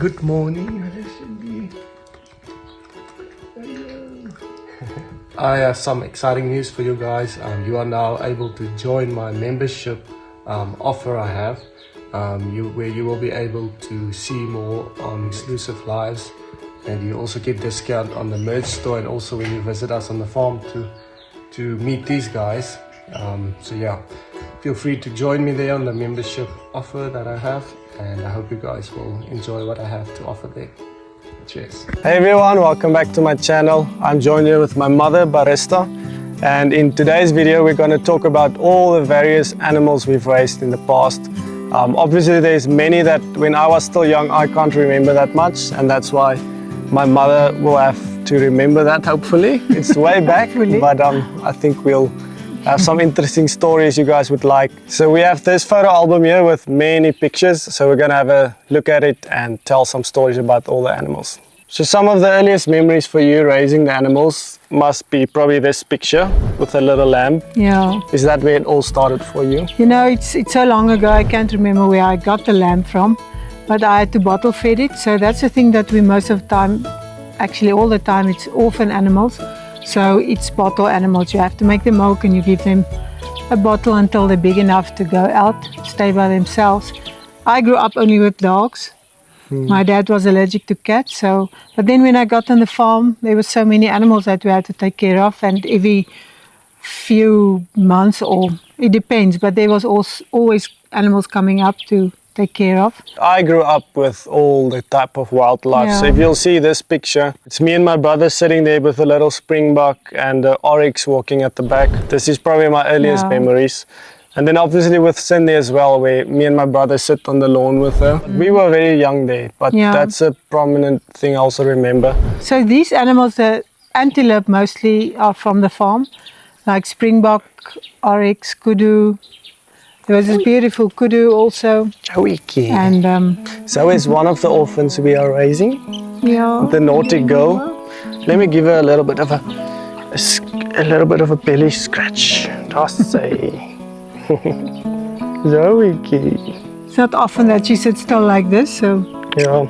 Good morning. I have some exciting news for you guys. You are now able to join my membership offer I have, where you will be able to see more on exclusive lives, and you also get discount on the merch store, and also when you visit us on the farm to meet these guys. So yeah, feel free to join me there on the membership offer that I have, and I hope you guys will enjoy what I have to offer there. Cheers. Hey everyone, welcome back to my channel. I'm joined here with my mother, Barista, and in today's video we're going to talk about all the various animals we've raised in the past. Obviously there's many that when I was still young I can't remember that much, and that's why my mother will have to remember that, hopefully. It's way back, but I think we'll have some interesting stories you guys would like. So we have this photo album here with many pictures, so we're gonna have a look at it and tell some stories about all the animals. So some of the earliest memories for you raising the animals must be probably this picture with a little lamb. Yeah. Is that where it all started for you? You know, it's so long ago I can't remember where I got the lamb from, but I had to bottle feed it. So that's the thing that we most of the time, actually all the time, it's orphan animals. So it's bottle animals. You have to make them milk and you give them a bottle until they're big enough to go out, stay by themselves. I grew up only with dogs. My dad was allergic to cats, but then when I got on the farm, there were so many animals that we had to take care of, and every few months, or it depends, but there was always animals coming up to take care of. I grew up with all the type of wildlife. Yeah. So if you'll see this picture, it's me and my brother sitting there with a little springbuck and the oryx walking at the back. This is probably my earliest memories. And then obviously with Cindy as well, where me and my brother sit on the lawn with her. We were very young there, but that's a prominent thing I also remember. So these animals, the antelope mostly are from the farm, like springbuck, oryx, kudu. There was this beautiful kudu also. And so is one of the orphans we are raising. Yeah. The naughty girl. Let me give her a little bit of a belly scratch. Just say. Zoe. It's not often that she sits still like this, so yeah.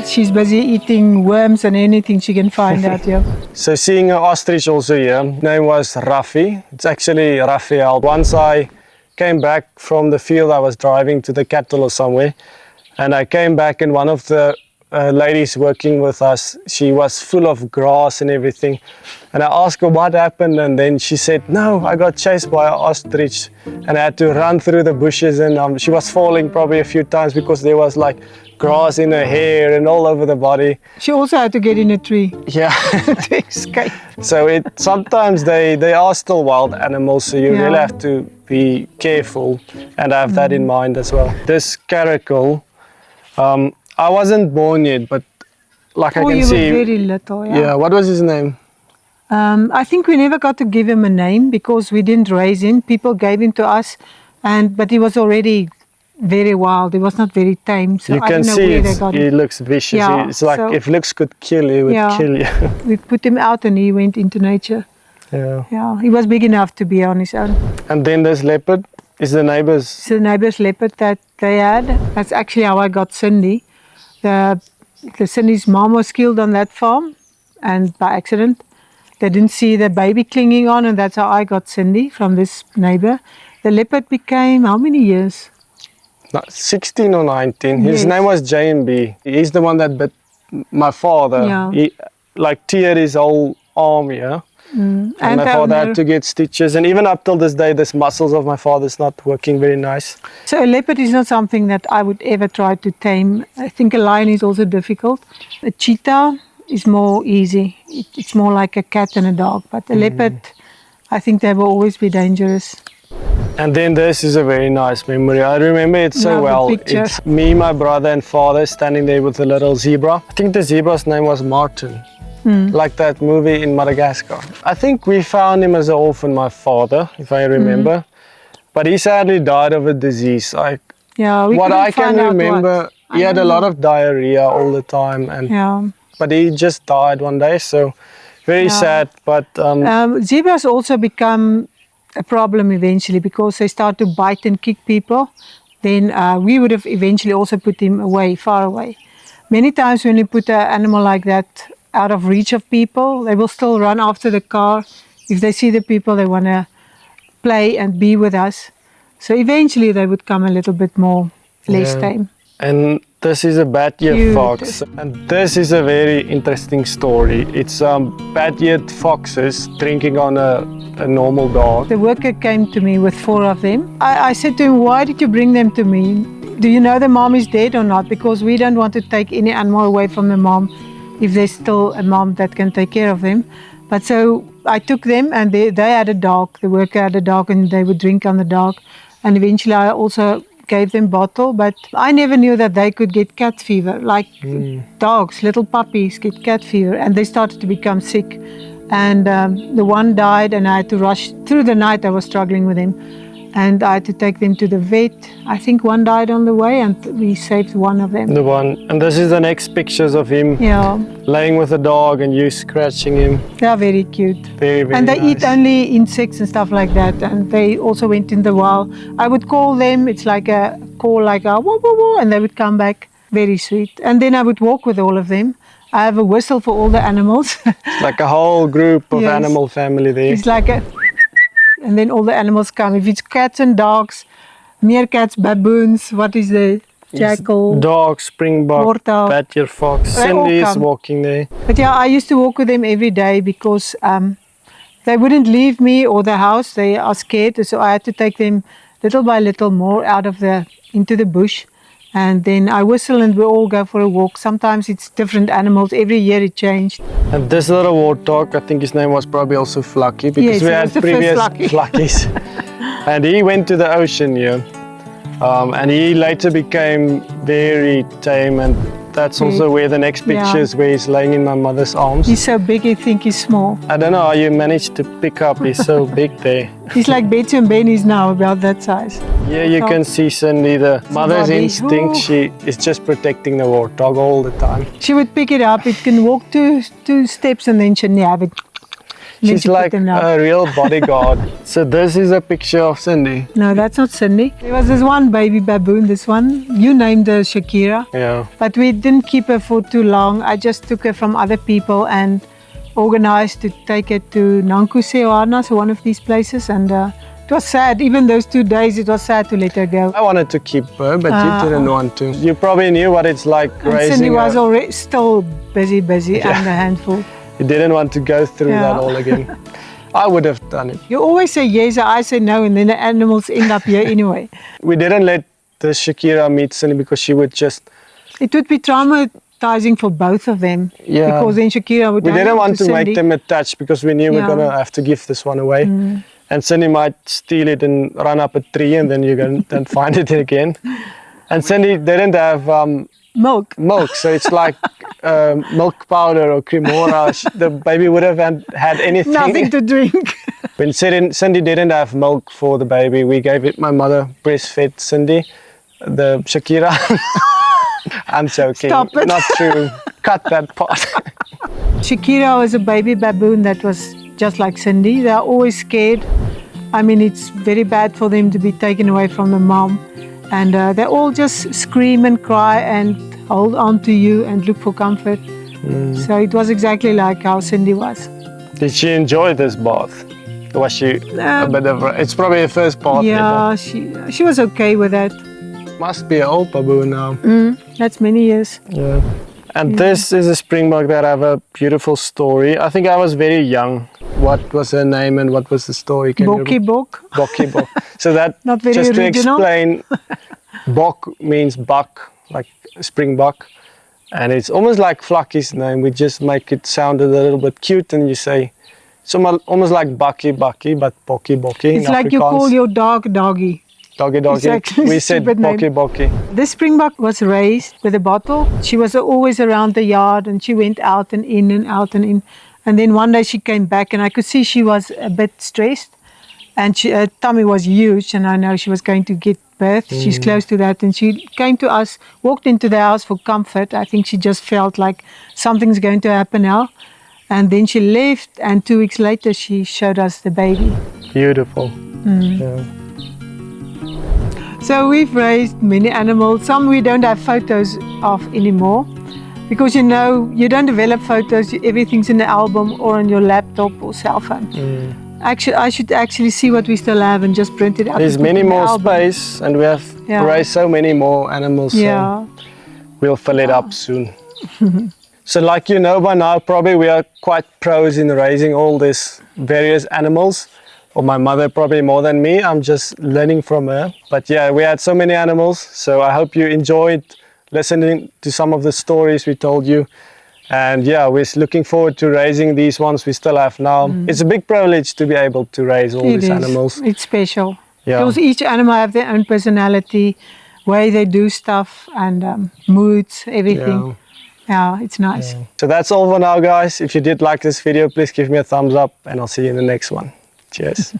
She's busy eating worms and anything she can find out here. So seeing an ostrich also here. Name was Rafi. It's actually Raphael. Once I came back from the field, I was driving to the cattle or somewhere, and I came back and one of the ladies working with us, she was full of grass and everything, and I asked her what happened, and then she said, no, I got chased by an ostrich and I had to run through the bushes, and she was falling probably a few times because there was like grass in her hair and all over the body. She also had to get in a tree. Yeah. To escape. So sometimes they are still wild animals, so you really have to be careful and have that in mind as well. This caracal, I wasn't born yet, but like I can see. You were very little, yeah. Yeah, what was his name? I think we never got to give him a name because we didn't raise him. People gave him to us, but he was already very wild. He was not very tame, so you I can don't know see where they got him. He looks vicious. Yeah, it's like if looks could kill you, it would kill you. We put him out and he went into nature. Yeah. Yeah, he was big enough to be on his own. And then this leopard is the neighbor's. It's the neighbor's leopard that they had. That's actually how I got Cindy. Cindy's mom was killed on that farm, and by accident. They didn't see the baby clinging on, and that's how I got Cindy from this neighbor. The leopard became how many years? 16 or 19. His name was J&B. He's the one that bit my father. Yeah. He teared his whole arm, yeah. And my father had to get stitches, and even up till this day, this muscles of my father's not working very nice. So a leopard is not something that I would ever try to tame. I think a lion is also difficult. A cheetah is more easy. It's more like a cat and a dog, but a leopard, I think they will always be dangerous. And then this is a very nice memory. I remember it so well. It's me, my brother and father standing there with a little zebra. I think the zebra's name was Martin. Like that movie in Madagascar. I think we found him as an orphan, my father, if I remember. But he sadly died of a disease. What I can remember, he had a lot of diarrhea all the time, and but he just died one day, so very sad. But zebras also become a problem eventually because they start to bite and kick people. Then we would have eventually also put him away, far away. Many times when you put an animal like that out of reach of people, they will still run after the car. If they see the people, they want to play and be with us. So eventually they would come a little bit more less tame. And this is a bad-eared fox. And this is a very interesting story. It's bad-eared foxes drinking on a normal dog. The worker came to me with 4 of them. I said to him, why did you bring them to me? Do you know the mom is dead or not? Because we don't want to take any animal away from the mom if there's still a mom that can take care of them. But so I took them, and they had a dog. The worker had a dog, and they would drink on the dog. And eventually I also gave them bottle, but I never knew that they could get cat fever. Like dogs, little puppies get cat fever, and they started to become sick. And the one died, and I had to rush through the night. I was struggling with him, and I had to take them to the vet. I think one died on the way, and we saved one of them. The one, and this is the next pictures of him laying with a dog and you scratching him. They are very cute. Very, very And they nice. eat only insects and stuff like that. And they also went in the wild. I would call them. It's like a call, like a whoa, whoa, whoa, and they would come back. Very sweet. And then I would walk with all of them. I have a whistle for all the animals. It's like a whole group of animal family there. It's like a, and then all the animals come. If it's cats and dogs, meerkats, baboons, what is the jackal? Dog, springbuck, Mortel. bad-eared fox. They all Cindy is come. walking there. But yeah, I used to walk with them every day because they wouldn't leave me or the house. They are scared, so I had to take them little by little more out of into the bush. And then I whistle and we all go for a walk. Sometimes it's different animals. Every year it changed. And this little warthog, I think his name was probably also Flucky, because Yes, we it had was the previous first Flucky. Flackies. And he went to the ocean here. And he later became very tame, and that's also where the next picture is, where he's laying in my mother's arms. He's so big, you think he's small. I don't know how you managed to pick up, he's so big there. He's like Betsy and Benny's now, about that size. Yeah, you can see Cindy, the mother's body. instinct. Ooh. She is just protecting the warthog all the time. She would pick it up. It can walk two steps and then she'd have it. And then She's she picked like them up. a real bodyguard. So this is a picture of Cindy. No, that's not Cindy. There was this one baby baboon, this one. You named her Shakira. Yeah. But we didn't keep her for too long. I just took her from other people and organized to take her to Nankuseoana, so one of these places. And it was sad. Even those 2 days, it was sad to let her go. I wanted to keep her, but you didn't want to. You probably knew what it's like And raising Cindy was her. already still busy and a handful. You didn't want to go through that all again. I would have done it. You always say yes, I say no, and then the animals end up here anyway. We didn't let the Shakira meet Cindy because she would just... It would be traumatizing for both of them. Yeah. Because then Shakira would We hang didn't on want to Cindy. make them attached because we knew we're going to have to give this one away. And Cindy might steal it and run up a tree, and then you're going to find it again. And Cindy didn't have milk, so it's like milk powder or cremora. The baby would have had anything. Nothing to drink. When Cindy didn't have milk for the baby, we gave it, my mother breastfed Cindy, the Shakira. I'm joking. Stop it. Not true. Cut that part. Shakira was a baby baboon that was just like Cindy. They're always scared. I mean, it's very bad for them to be taken away from the mom. And they all just scream and cry and hold on to you and look for comfort. So it was exactly like how Cindy was. Did she enjoy this bath? Was she a bit of it's probably the first bath Yeah, ever. she was okay with that. Must be an old baboon now. That's many years. Yeah. And this is a Springbuck that have a beautiful story. I think I was very young. What was her name and what was the story? Bokkie Bok. Bokkie Bok. So that, Not very just original. to explain, Bok means buck, like Springbuck. And it's almost like Flacky's name. We just make it sound a little bit cute, and you say, it's almost like Bucky, but Bokkie, Bokkie. It's like you call your dog Doggy. Doggy, doggy. Exactly. We said Stupid name. Bokkie, Bokkie. This Springbuck was raised with a bottle. She was always around the yard, and she went out and in and out and in. And then one day she came back, and I could see she was a bit stressed. And her tummy was huge, and I know she was going to get birth. She's close to that. And she came to us, walked into the house for comfort. I think she just felt like something's going to happen now. And then she left, and 2 weeks later she showed us the baby. Beautiful. Yeah. So we've raised many animals. Some we don't have photos of anymore. because you know, you don't develop photos, everything's in the album or on your laptop or cell phone. Actually, I should actually see what we still have and just print it out. There's many more space, and we have raised so many more animals. So we'll fill it up soon. So like you know by now, probably we are quite pros in raising all these various animals. Or my mother probably more than me. I'm just learning from her. But yeah, we had so many animals. So I hope you enjoyed listening to some of the stories we told you. And yeah, we're looking forward to raising these ones we still have now. It's a big privilege to be able to raise all these animals. It's special. Yeah. Because each animal have their own personality, way they do stuff, and moods, everything. Yeah, it's nice. So that's all for now, guys. If you did like this video, please give me a thumbs up, and I'll see you in the next one. Cheers.